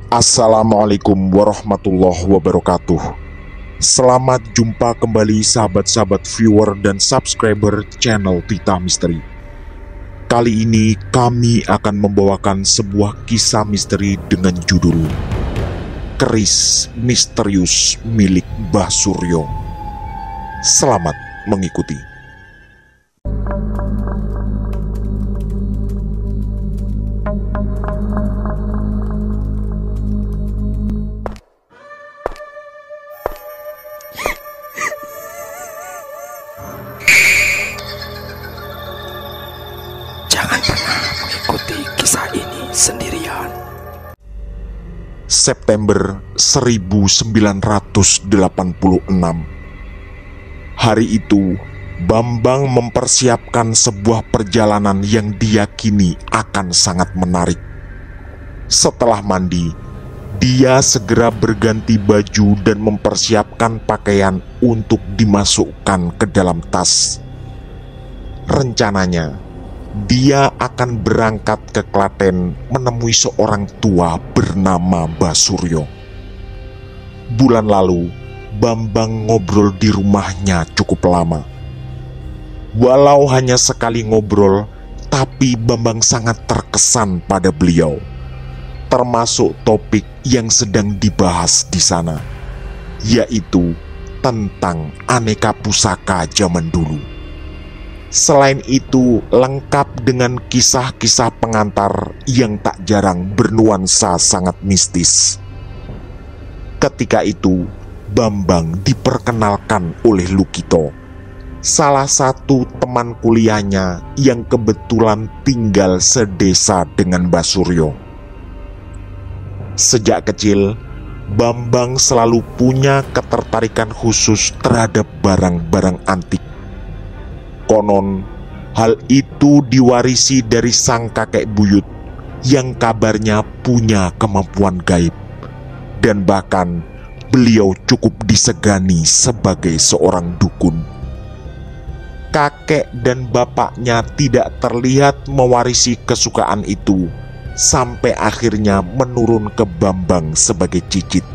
Assalamualaikum warahmatullahi wabarakatuh. Selamat jumpa kembali sahabat-sahabat viewer dan subscriber channel Tita Misteri. Kali ini kami akan membawakan sebuah kisah misteri dengan judul Keris Misterius milik Mbah Suryo. Selamat mengikuti. Jangan pernah mengikuti kisah ini sendirian. September 1986. Hari itu, Bambang mempersiapkan sebuah perjalanan yang diyakini akan sangat menarik. Setelah mandi, dia segera berganti baju dan mempersiapkan pakaian untuk dimasukkan ke dalam tas. Rencananya, dia akan berangkat ke Klaten menemui seorang tua bernama Mbah Suryo. Bulan lalu, Bambang ngobrol di rumahnya cukup lama. Walau hanya sekali ngobrol, tapi Bambang sangat terkesan pada beliau, termasuk topik yang sedang dibahas di sana, yaitu tentang aneka pusaka zaman dulu. Selain itu, lengkap dengan kisah-kisah pengantar yang tak jarang bernuansa sangat mistis. Ketika itu, Bambang diperkenalkan oleh Lukito, salah satu teman kuliahnya yang kebetulan tinggal sedesa dengan Mbah Suryo. Sejak kecil, Bambang selalu punya ketertarikan khusus terhadap barang-barang antik. Konon, hal itu diwarisi dari sang kakek buyut yang kabarnya punya kemampuan gaib, dan bahkan beliau cukup disegani sebagai seorang dukun. Kakek dan bapaknya tidak terlihat mewarisi kesukaan itu, sampai akhirnya menurun ke Bambang sebagai cicit.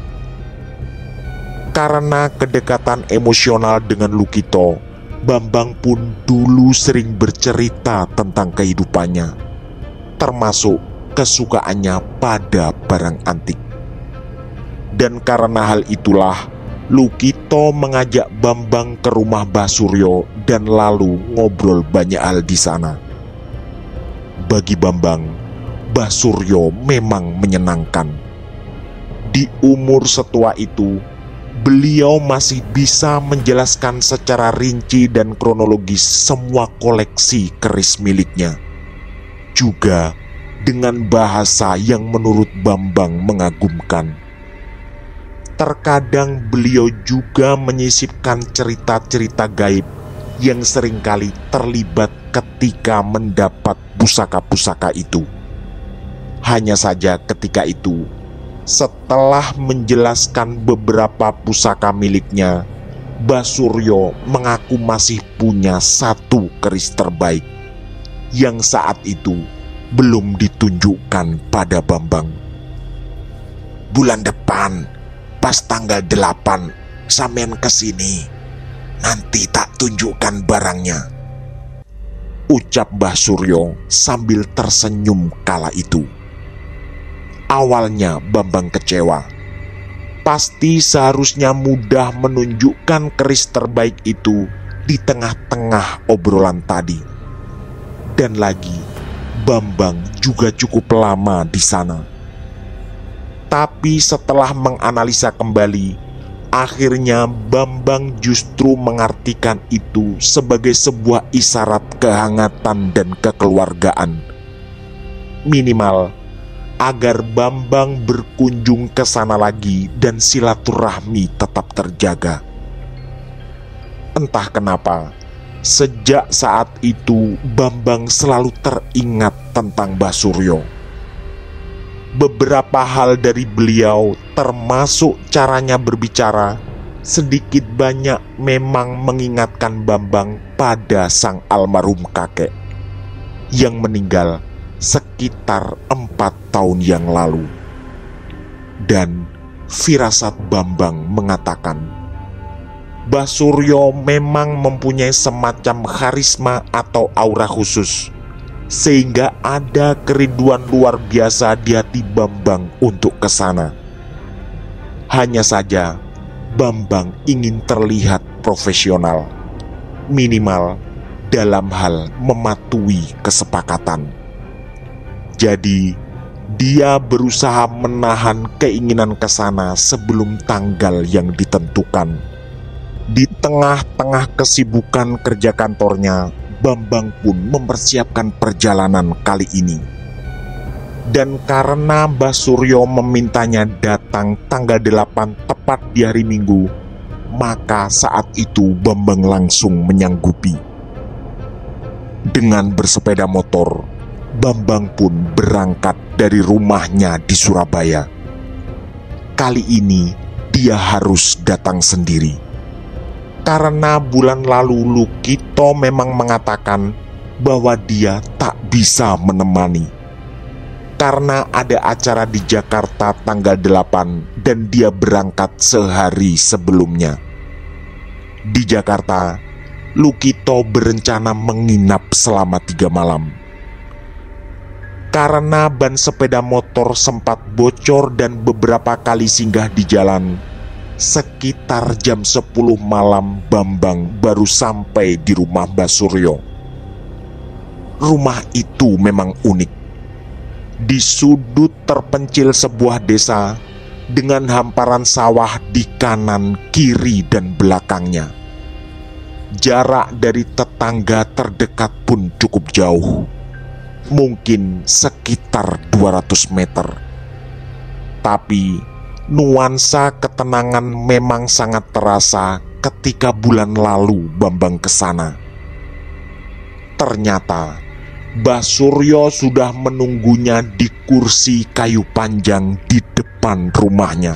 Karena kedekatan emosional dengan Lukito, Bambang pun dulu sering bercerita tentang kehidupannya, termasuk kesukaannya pada barang antik. Dan karena hal itulah, Lukito mengajak Bambang ke rumah Mbah Suryo dan lalu ngobrol banyak hal di sana. Bagi Bambang, Mbah Suryo memang menyenangkan. Di umur setua itu, beliau masih bisa menjelaskan secara rinci dan kronologis semua koleksi keris miliknya, juga dengan bahasa yang menurut Bambang mengagumkan. Terkadang beliau juga menyisipkan cerita-cerita gaib yang seringkali terlibat ketika mendapat pusaka-pusaka itu. Hanya saja ketika itu, setelah menjelaskan beberapa pusaka miliknya, Mbah Suryo mengaku masih punya satu keris terbaik yang saat itu belum ditunjukkan pada Bambang. Bulan depan, pas tanggal 8, sampean kesini. Nanti tak tunjukkan barangnya, ucap Mbah Suryo sambil tersenyum kala itu. Awalnya Bambang kecewa. Pasti seharusnya mudah menunjukkan keris terbaik itu di tengah-tengah obrolan tadi. Dan lagi, Bambang juga cukup lama di sana. Tapi setelah menganalisa kembali, akhirnya Bambang justru mengartikan itu sebagai sebuah isyarat kehangatan dan kekeluargaan. Minimal agar Bambang berkunjung ke sana lagi dan silaturahmi tetap terjaga. Entah kenapa, sejak saat itu Bambang selalu teringat tentang Mbah Suryo. Beberapa hal dari beliau, termasuk caranya berbicara, sedikit banyak memang mengingatkan Bambang pada sang almarhum kakek yang meninggal sekitar 4 tahun yang lalu. Dan firasat Bambang mengatakan, Mbah Suryo memang mempunyai semacam karisma atau aura khusus, sehingga ada kerinduan luar biasa di hati Bambang untuk ke sana. Hanya saja Bambang ingin terlihat profesional, minimal dalam hal mematuhi kesepakatan. Jadi dia berusaha menahan keinginan ke sana sebelum tanggal yang ditentukan. Di tengah-tengah kesibukan kerja kantornya, Bambang pun mempersiapkan perjalanan kali ini. Dan karena Mbah Suryo memintanya datang tanggal 8 tepat di hari Minggu, maka saat itu Bambang langsung menyanggupi. Dengan bersepeda motor, Bambang pun berangkat dari rumahnya di Surabaya. Kali ini dia harus datang sendiri. Karena bulan lalu Lukito memang mengatakan bahwa dia tak bisa menemani. Karena ada acara di Jakarta tanggal 8 dan dia berangkat sehari sebelumnya. Di Jakarta, Lukito berencana menginap selama 3 malam. Karena ban sepeda motor sempat bocor dan beberapa kali singgah di jalan, sekitar jam 10 malam Bambang baru sampai di rumah Mbah Suryo. Rumah itu memang unik. Di sudut terpencil sebuah desa dengan hamparan sawah di kanan, kiri, dan belakangnya. Jarak dari tetangga terdekat pun cukup jauh, mungkin sekitar 200 meter. Tapi nuansa ketenangan memang sangat terasa ketika bulan lalu Bambang ke sana. Ternyata Mbah Suryo sudah menunggunya di kursi kayu panjang di depan rumahnya.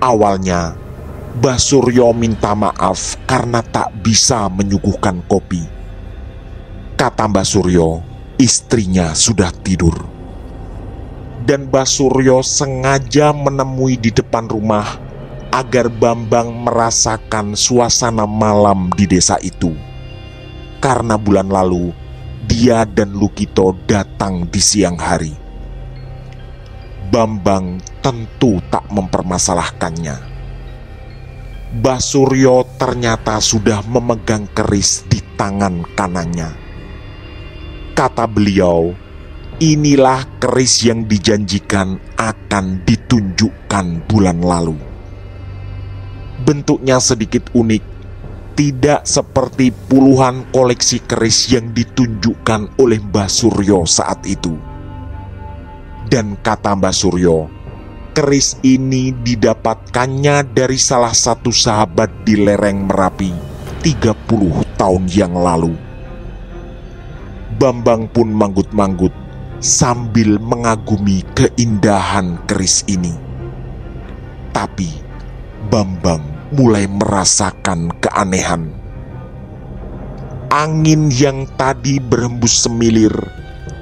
Awalnya Mbah Suryo minta maaf karena tak bisa menyuguhkan kopi. Kata Mbah Suryo, istrinya sudah tidur. Dan Mbah Suryo sengaja menemui di depan rumah agar Bambang merasakan suasana malam di desa itu. Karena bulan lalu dia dan Lukito datang di siang hari. Bambang tentu tak mempermasalahkannya. Mbah Suryo ternyata sudah memegang keris di tangan kanannya. Kata beliau, inilah keris yang dijanjikan akan ditunjukkan bulan lalu. Bentuknya sedikit unik, tidak seperti puluhan koleksi keris yang ditunjukkan oleh Mbah Suryo saat itu. Dan kata Mbah Suryo, keris ini didapatkannya dari salah satu sahabat di lereng Merapi 30 tahun yang lalu. Bambang pun manggut-manggut sambil mengagumi keindahan keris ini. Tapi Bambang mulai merasakan keanehan. Angin yang tadi berhembus semilir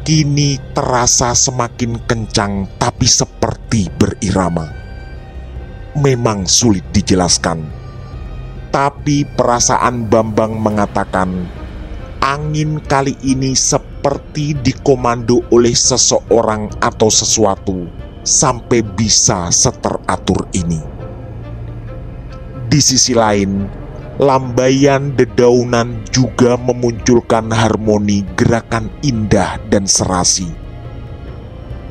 kini terasa semakin kencang, tapi seperti berirama. Memang sulit dijelaskan, tapi perasaan Bambang mengatakan angin kali ini seperti dikomando oleh seseorang atau sesuatu sampai bisa seteratur ini. Di sisi lain, lambaian dedaunan juga memunculkan harmoni gerakan indah dan serasi.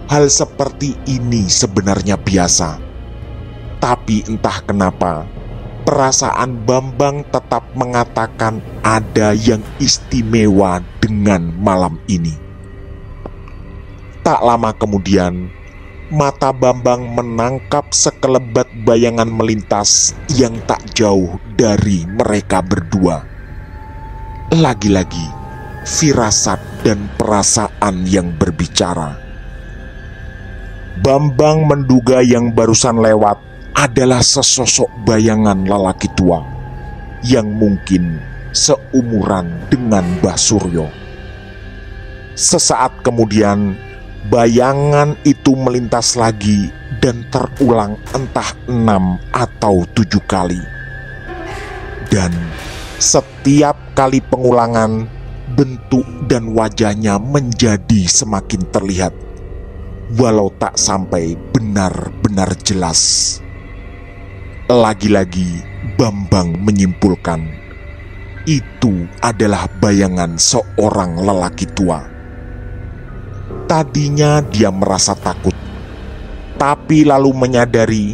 Hal seperti ini sebenarnya biasa, tapi entah kenapa perasaan Bambang tetap mengatakan ada yang istimewa dengan malam ini. Tak lama kemudian, mata Bambang menangkap sekelebat bayangan melintas yang tak jauh dari mereka berdua. Lagi-lagi, firasat dan perasaan yang berbicara. Bambang menduga yang barusan lewat adalah sesosok bayangan lelaki tua yang mungkin seumuran dengan Mbah Suryo. Sesaat kemudian, bayangan itu melintas lagi dan terulang entah 6 atau 7 kali. Dan setiap kali pengulangan, bentuk dan wajahnya menjadi semakin terlihat, walau tak sampai benar-benar jelas. Lagi-lagi Bambang menyimpulkan, itu adalah bayangan seorang lelaki tua. Tadinya dia merasa takut, tapi lalu menyadari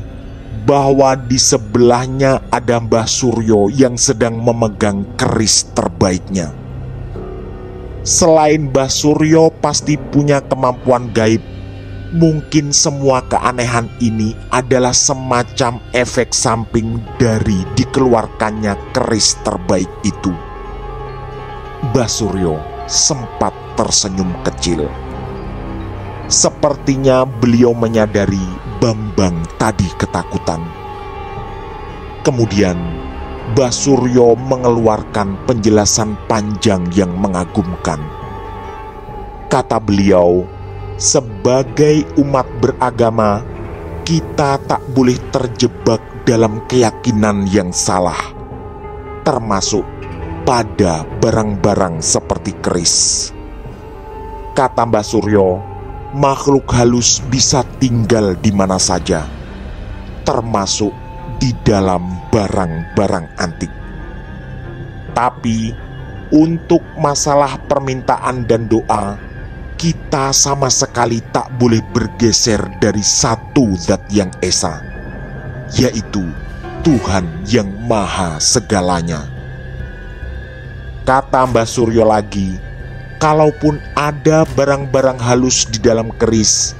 bahwa di sebelahnya ada Mbah Suryo yang sedang memegang keris terbaiknya. Selain Mbah Suryo pasti punya kemampuan gaib, mungkin semua keanehan ini adalah semacam efek samping dari dikeluarkannya keris terbaik itu. Mbah Suryo sempat tersenyum kecil. Sepertinya beliau menyadari Bambang tadi ketakutan. Kemudian Mbah Suryo mengeluarkan penjelasan panjang yang mengagumkan. Kata beliau, sebagai umat beragama, kita tak boleh terjebak dalam keyakinan yang salah, termasuk pada barang-barang seperti keris. Kata Mbah Suryo, makhluk halus bisa tinggal di mana saja, termasuk di dalam barang-barang antik. Tapi untuk masalah permintaan dan doa, kita sama sekali tak boleh bergeser dari satu zat yang esa, yaitu Tuhan yang Maha Segalanya. Kata Mbah Suryo lagi, kalaupun ada barang-barang halus di dalam keris,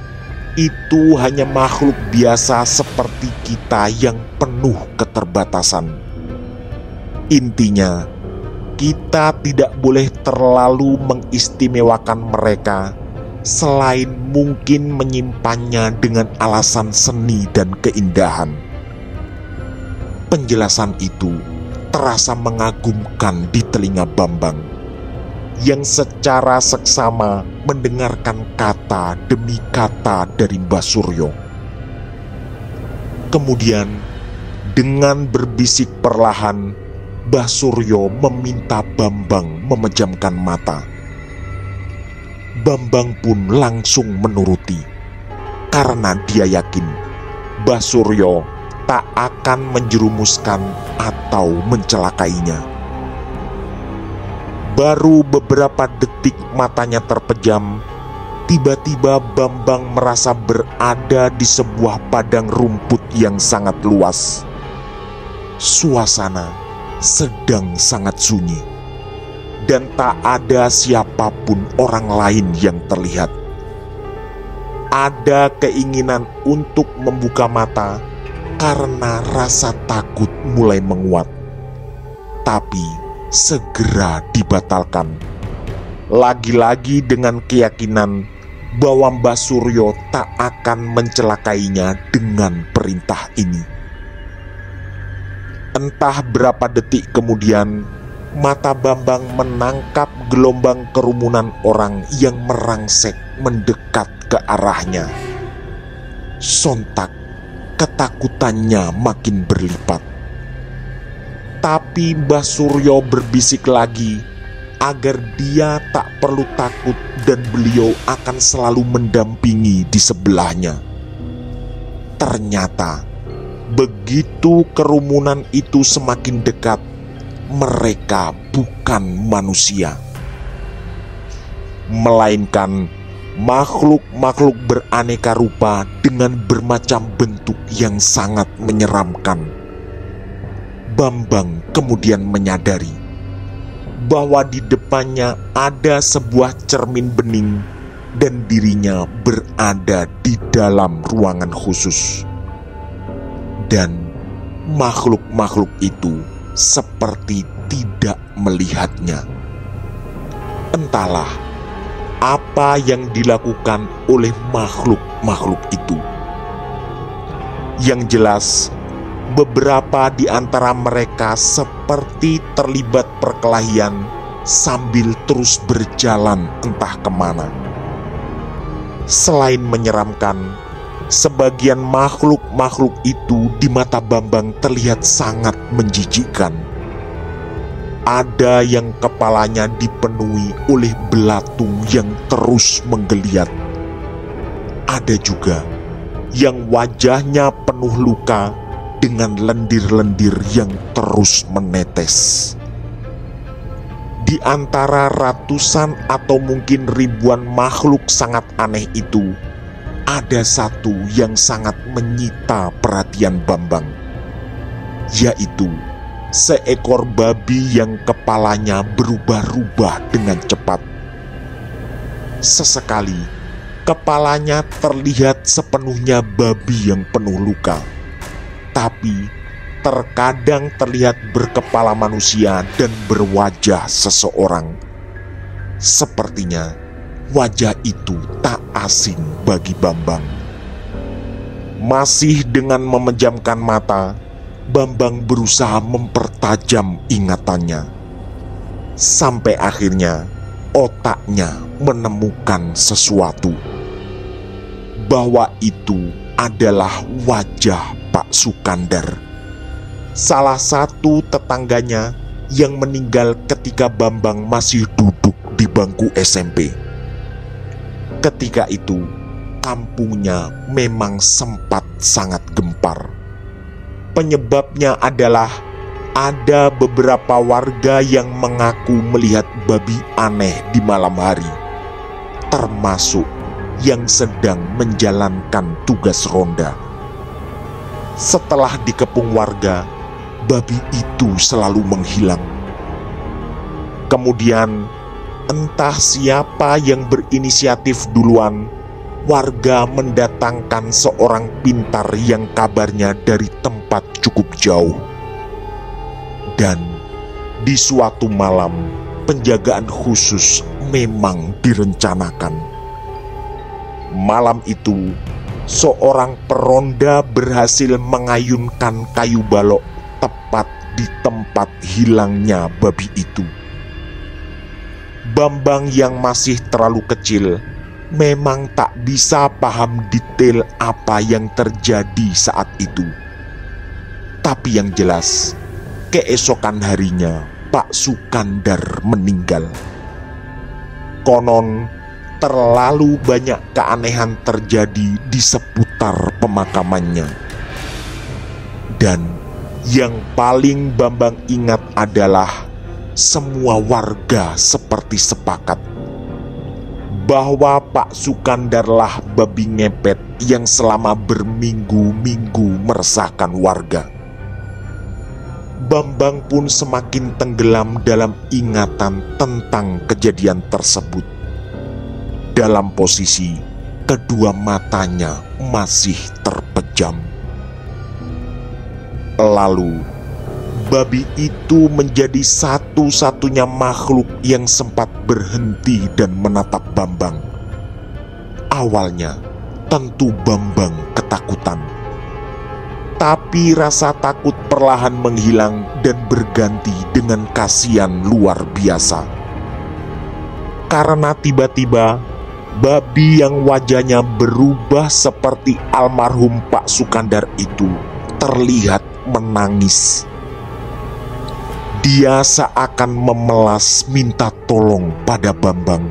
itu hanya makhluk biasa seperti kita yang penuh keterbatasan. Intinya, kita tidak boleh terlalu mengistimewakan mereka, selain mungkin menyimpannya dengan alasan seni dan keindahan. Penjelasan itu terasa mengagumkan di telinga Bambang, yang secara seksama mendengarkan kata demi kata dari Mbah Suryo. Kemudian dengan berbisik perlahan, Mbah Suryo meminta Bambang memejamkan mata. Bambang pun langsung menuruti, karena dia yakin Mbah Suryo tak akan menjerumuskan atau mencelakainya. Baru beberapa detik matanya terpejam, tiba-tiba Bambang merasa berada di sebuah padang rumput yang sangat luas. Suasana sedang sangat sunyi, dan tak ada siapapun orang lain yang terlihat. Ada keinginan untuk membuka mata karena rasa takut mulai menguat, tapi segera dibatalkan. Lagi-lagi dengan keyakinan bahwa Mbah Suryo tak akan mencelakainya dengan perintah ini. Entah berapa detik kemudian, mata Bambang menangkap gelombang kerumunan orang yang merangsek mendekat ke arahnya. Sontak ketakutannya makin berlipat. Tapi Mbah Suryo berbisik lagi agar dia tak perlu takut dan beliau akan selalu mendampingi di sebelahnya. Ternyata begitu kerumunan itu semakin dekat, mereka bukan manusia, melainkan makhluk-makhluk beraneka rupa dengan bermacam bentuk yang sangat menyeramkan. Bambang kemudian menyadari bahwa di depannya ada sebuah cermin bening dan dirinya berada di dalam ruangan khusus. Dan makhluk-makhluk itu seperti tidak melihatnya. Entahlah apa yang dilakukan oleh makhluk-makhluk itu. Yang jelas, beberapa di antara mereka seperti terlibat perkelahian sambil terus berjalan entah kemana. Selain menyeramkan, sebagian makhluk-makhluk itu di mata Bambang terlihat sangat menjijikkan. Ada yang kepalanya dipenuhi oleh belatung yang terus menggeliat. Ada juga yang wajahnya penuh luka dengan lendir-lendir yang terus menetes. Di antara ratusan atau mungkin ribuan makhluk sangat aneh itu, ada satu yang sangat menyita perhatian Bambang, yaitu seekor babi yang kepalanya berubah-ubah dengan cepat. Sesekali, kepalanya terlihat sepenuhnya babi yang penuh luka, tapi terkadang terlihat berkepala manusia dan berwajah seseorang. Sepertinya wajah itu tak asing bagi Bambang. Masih dengan memejamkan mata, Bambang berusaha mempertajam ingatannya. Sampai akhirnya otaknya menemukan sesuatu, bahwa itu adalah wajah Pak Sukandar, salah satu tetangganya yang meninggal ketika Bambang masih duduk di bangku SMP. Ketika itu, kampungnya memang sempat sangat gempar. Penyebabnya adalah ada beberapa warga yang mengaku melihat babi aneh di malam hari, termasuk yang sedang menjalankan tugas ronda. Setelah dikepung warga, babi itu selalu menghilang. Kemudian, entah siapa yang berinisiatif duluan, warga mendatangkan seorang pintar yang kabarnya dari tempat cukup jauh. Dan di suatu malam, penjagaan khusus memang direncanakan. Malam itu, seorang peronda berhasil mengayunkan kayu balok tepat di tempat hilangnya babi itu. Bambang yang masih terlalu kecil memang tak bisa paham detail apa yang terjadi saat itu. Tapi yang jelas, keesokan harinya Pak Sukandar meninggal. Konon terlalu banyak keanehan terjadi di seputar pemakamannya. Dan yang paling Bambang ingat adalah semua warga seperti sepakat bahwa Pak Sukandarlah babi ngepet yang selama berminggu-minggu meresahkan warga. Bambang pun semakin tenggelam dalam ingatan tentang kejadian tersebut. Dalam posisi kedua matanya masih terpejam. Lalu, babi itu menjadi satu-satunya makhluk yang sempat berhenti dan menatap Bambang. Awalnya, tentu Bambang ketakutan. Tapi rasa takut perlahan menghilang dan berganti dengan kasihan luar biasa. Karena tiba-tiba, babi yang wajahnya berubah seperti almarhum Pak Sukandar itu terlihat menangis. Dia seakan memelas minta tolong pada Bambang.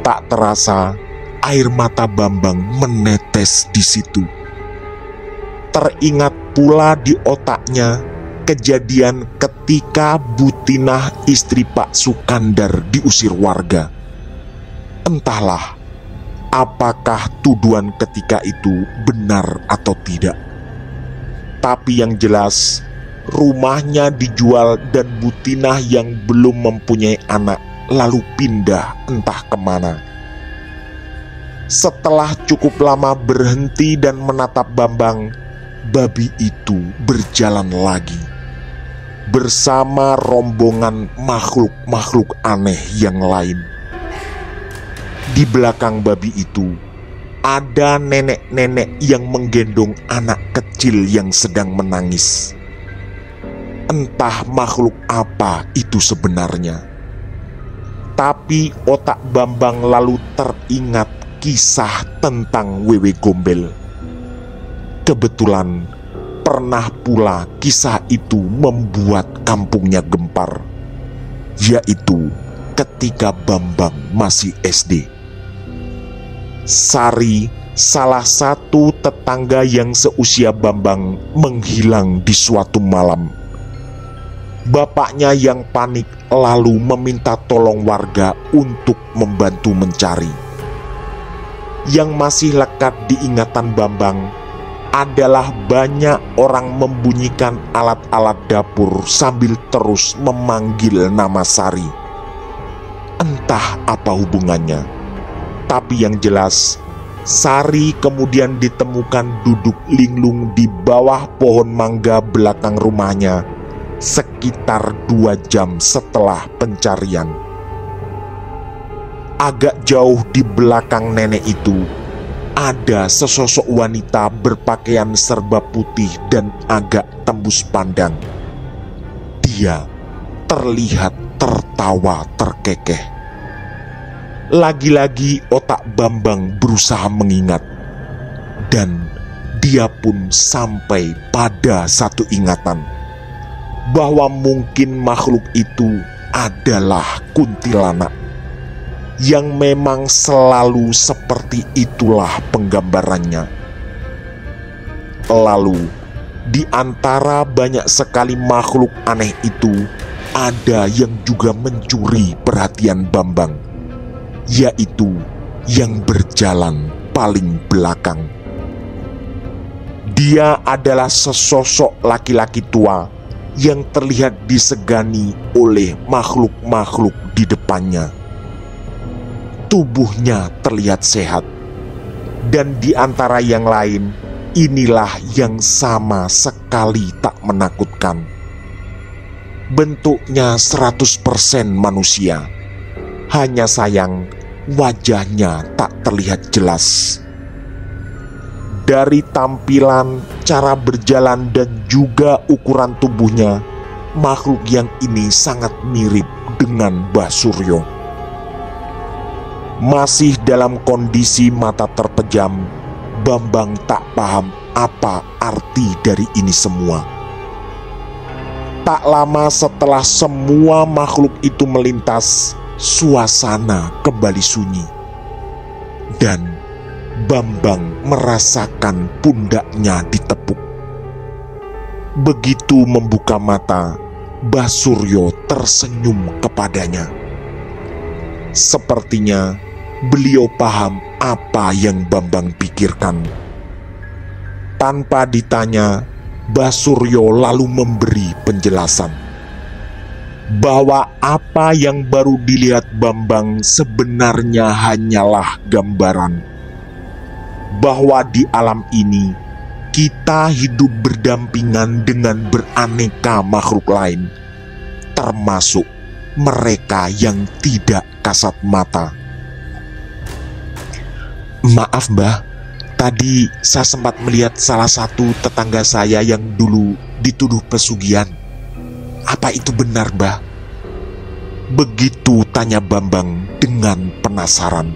Tak terasa, air mata Bambang menetes di situ. Teringat pula di otaknya kejadian ketika Butinah istri Pak Sukandar diusir warga. Entahlah, apakah tuduhan ketika itu benar atau tidak. Tapi yang jelas, rumahnya dijual dan Butinah yang belum mempunyai anak lalu pindah entah kemana. Setelah cukup lama berhenti dan menatap Bambang, babi itu berjalan lagi bersama rombongan makhluk-makhluk aneh yang lain. Di belakang babi itu ada nenek-nenek yang menggendong anak kecil yang sedang menangis. Entah makhluk apa itu sebenarnya. Tapi otak Bambang lalu teringat kisah tentang Wewe Gombel. Kebetulan pernah pula kisah itu membuat kampungnya gempar, yaitu ketika Bambang masih SD. Sari, salah satu tetangga yang seusia Bambang, menghilang di suatu malam. Bapaknya yang panik lalu meminta tolong warga untuk membantu mencari. Yang masih lekat di ingatan Bambang adalah banyak orang membunyikan alat-alat dapur sambil terus memanggil nama Sari. Entah apa hubungannya, tapi yang jelas Sari kemudian ditemukan duduk linglung di bawah pohon mangga belakang rumahnya sekitar 2 jam setelah pencarian. Agak jauh di belakang nenek itu ada sesosok wanita berpakaian serba putih dan agak tembus pandang. Dia terlihat tertawa terkekeh. Lagi-lagi otak Bambang berusaha mengingat, dan dia pun sampai pada satu ingatan, bahwa mungkin makhluk itu adalah kuntilanak, yang memang selalu seperti itulah penggambarannya. Lalu, di antara banyak sekali makhluk aneh itu, ada yang juga mencuri perhatian Bambang, yaitu yang berjalan paling belakang. Dia adalah sesosok laki-laki tua yang terlihat disegani oleh makhluk-makhluk di depannya. Tubuhnya terlihat sehat, dan di antara yang lain, inilah yang sama sekali tak menakutkan. Bentuknya 100% manusia, hanya sayang wajahnya tak terlihat jelas. Dari tampilan, cara berjalan, dan juga ukuran tubuhnya, makhluk yang ini sangat mirip dengan Mbah Suryo. Masih dalam kondisi mata terpejam, Bambang tak paham apa arti dari ini semua. Tak lama setelah semua makhluk itu melintas, suasana kembali sunyi, dan Bambang merasakan pundaknya ditepuk. Begitu membuka mata, Mbah Suryo tersenyum kepadanya. Sepertinya beliau paham apa yang Bambang pikirkan. Tanpa ditanya, Mbah Suryo lalu memberi penjelasan bahwa apa yang baru dilihat Bambang sebenarnya hanyalah gambaran, bahwa di alam ini kita hidup berdampingan dengan beraneka makhluk lain, termasuk mereka yang tidak kasat mata. Maaf Mbah, tadi saya sempat melihat salah satu tetangga saya yang dulu dituduh pesugihan. Apa itu benar Mbah? Begitu tanya Bambang dengan penasaran.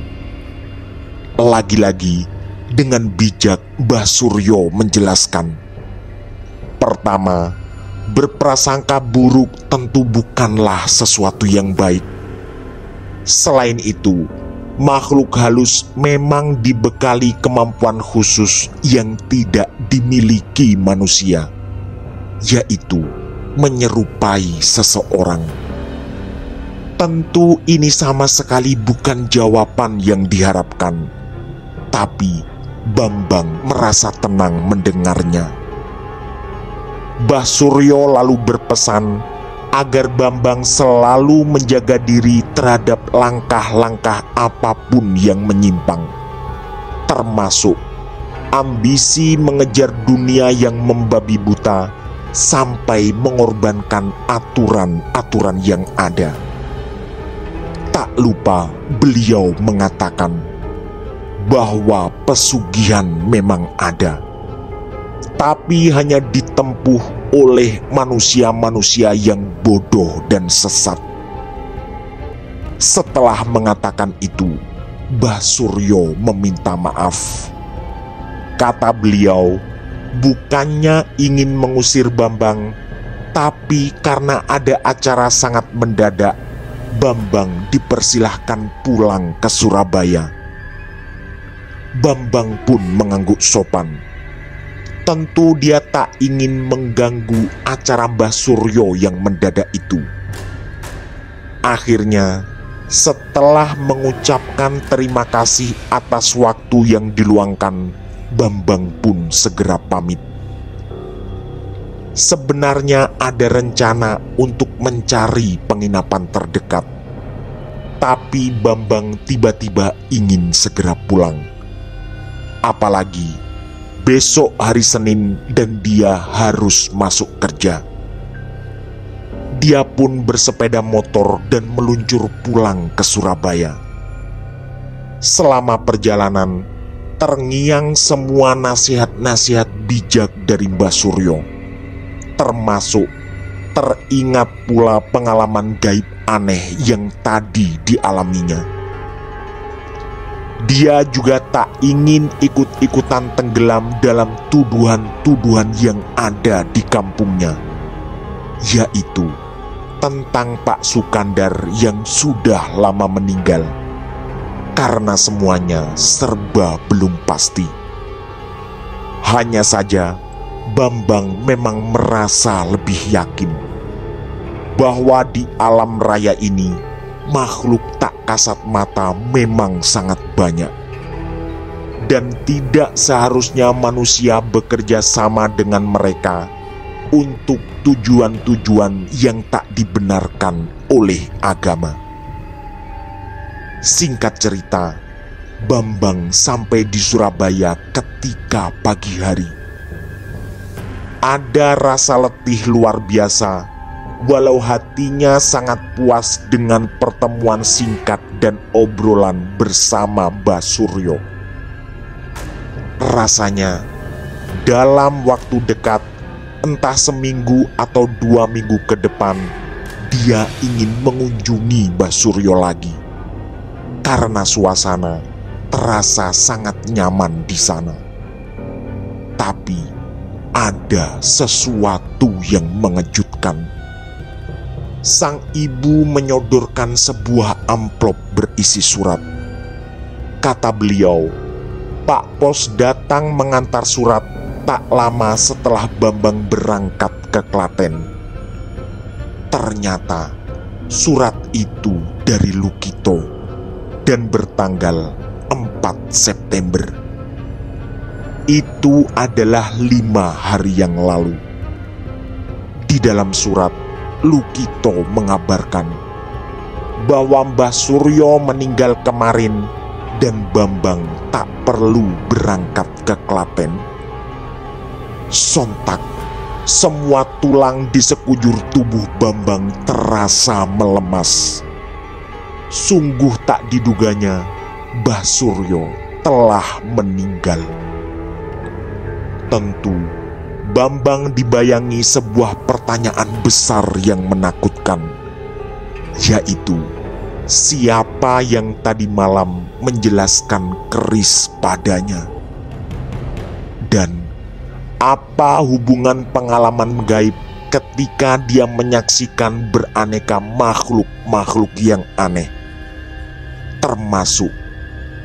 Lagi-lagi dengan bijak Mbah Suryo menjelaskan. Pertama, berprasangka buruk tentu bukanlah sesuatu yang baik. Selain itu, makhluk halus memang dibekali kemampuan khusus yang tidak dimiliki manusia, yaitu menyerupai seseorang. Tentu ini sama sekali bukan jawaban yang diharapkan, tapi Bambang merasa tenang mendengarnya. Mbah Suryo lalu berpesan agar Bambang selalu menjaga diri terhadap langkah-langkah apapun yang menyimpang, termasuk ambisi mengejar dunia yang membabi buta sampai mengorbankan aturan-aturan yang ada. Tak lupa beliau mengatakan bahwa pesugihan memang ada, tapi hanya ditempuh oleh manusia-manusia yang bodoh dan sesat. Setelah mengatakan itu, Mbah Suryo meminta maaf. Kata beliau, bukannya ingin mengusir Bambang, tapi karena ada acara sangat mendadak, Bambang dipersilahkan pulang ke Surabaya. Bambang pun mengangguk sopan. Tentu dia tak ingin mengganggu acara Mbah Suryo yang mendadak itu. Akhirnya, setelah mengucapkan terima kasih atas waktu yang diluangkan, Bambang pun segera pamit. Sebenarnya ada rencana untuk mencari penginapan terdekat, tapi Bambang tiba-tiba ingin segera pulang. Apalagi besok hari Senin dan dia harus masuk kerja. Dia pun bersepeda motor dan meluncur pulang ke Surabaya. Selama perjalanan, terngiang semua nasihat-nasihat bijak dari Mbah Suryo. Termasuk teringat pula pengalaman gaib aneh yang tadi dialaminya. Dia juga tak ingin ikut-ikutan tenggelam dalam tuduhan-tuduhan yang ada di kampungnya, yaitu tentang Pak Sukandar yang sudah lama meninggal, karena semuanya serba belum pasti. Hanya saja Bambang memang merasa lebih yakin bahwa di alam raya ini makhluk tak kasat mata memang sangat banyak, dan tidak seharusnya manusia bekerja sama dengan mereka untuk tujuan-tujuan yang tak dibenarkan oleh agama. Singkat cerita, Bambang sampai di Surabaya ketika pagi hari. Ada rasa letih luar biasa, walau hatinya sangat puas dengan pertemuan singkat dan obrolan bersama Mbah Suryo. Rasanya dalam waktu dekat, entah seminggu atau 2 minggu ke depan, dia ingin mengunjungi Mbah Suryo lagi, karena suasana terasa sangat nyaman di sana. Tapi ada sesuatu yang mengejutkan. Sang ibu menyodorkan sebuah amplop berisi surat. Kata beliau, Pak Pos datang mengantar surat tak lama setelah Bambang berangkat ke Klaten. Ternyata surat itu dari Lukito dan bertanggal 4 September. Itu adalah 5 hari yang lalu. Di dalam surat, Lukito mengabarkan bahwa Mbah Suryo meninggal kemarin dan Bambang tak perlu berangkat ke Klaten. Sontak, semua tulang di sekujur tubuh Bambang terasa melemas. Sungguh tak diduganya, Mbah Suryo telah meninggal. Tentu, Bambang dibayangi sebuah pertanyaan besar yang menakutkan, yaitu siapa yang tadi malam menjelaskan keris padanya? Dan apa hubungan pengalaman gaib ketika dia menyaksikan beraneka makhluk-makhluk yang aneh, termasuk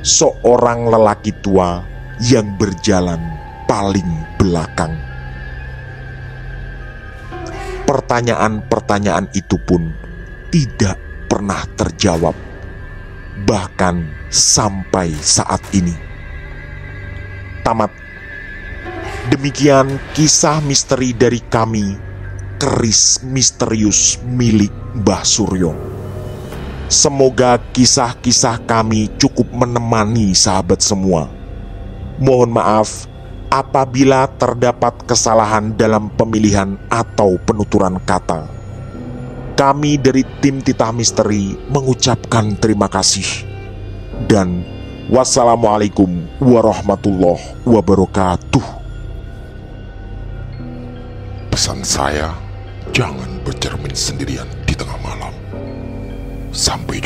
seorang lelaki tua yang berjalan paling belakang? Pertanyaan-pertanyaan itu pun tidak pernah terjawab, bahkan sampai saat ini. Tamat. Demikian kisah misteri dari kami, keris misterius milik Mbah Suryo. Semoga kisah-kisah kami cukup menemani sahabat semua. Mohon maaf apabila terdapat kesalahan dalam pemilihan atau penuturan kata. Kami dari tim Titah Misteri mengucapkan terima kasih. Dan wassalamualaikum warahmatullahi wabarakatuh. Pesan saya, jangan bercermin sendirian di tengah malam. Sampai